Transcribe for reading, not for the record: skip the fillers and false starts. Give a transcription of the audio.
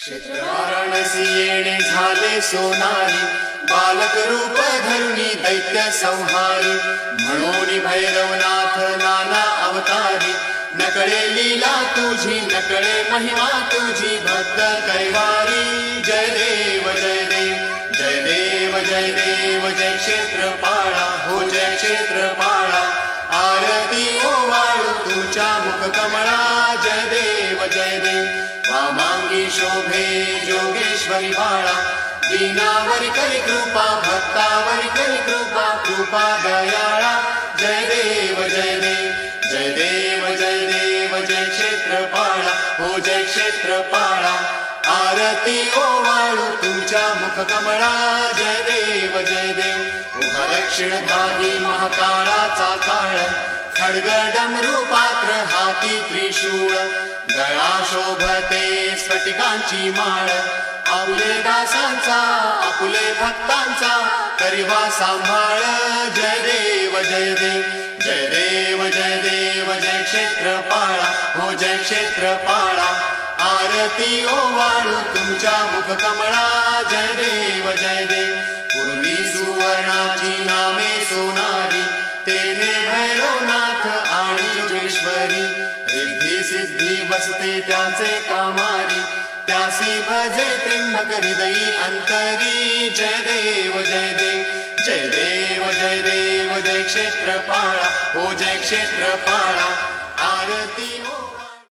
क्षेत्र वाराणसी येणे झाले सोनारी, बालक रूप धरुणी दैत्य संहारी, म्हणून भैरवनाथ नाना अवतारी, नकळे लीला तुझी नकळे महिमा तुझी, भक्त कैवारी. जय देव जय देव जय देव जय देव जय क्षेत्रपाळा, हो जय क्षेत्रपाळा. आरती ओवाळू तुझ्या मुख कमळा, जय देव जय देव. वामांगी शोभे जोगेश्वरी बाळा, दीनावरी करी कृपा भक्तावरी करी कृपा, कृपा दयाळा. जय देव जय देव जय देव जय देव जय क्षेत्रपाळा, हो जय क्षेत्रपाळा. आरती ओवाळू तुमच्या मुख कमळा, जय देव जय देव. उभा दक्षिण भागी महाकाळाचा काळ, खड्ग डमरू पात्र हाती त्रिशूळ, गळा शोभते स्फटिकांची माळ. आपुले दासांचा आपुले भक्तांचा करिवा सांभाळ. जय देव जय देव जय देव जय देव जय क्षेत्रपाळा, हो जय क्षेत्रपाळा. आरती ओवाळू तुमच्या मुख कमळा, जय देव जय देव. पूर्वी सुवर्णाची नामे सोनारी, तेने भैरवनाथ आणि जोगेश्वरी, रिद्धी सिद्धी बसते त्याचे कामारी, त्यासी भजे त्र्यंबक हृदयी अंतरी. जय देव जय देव जय देव जय देव जय क्षेत्रपाळा, हो जय क्षेत्रपाळा. आरती ओ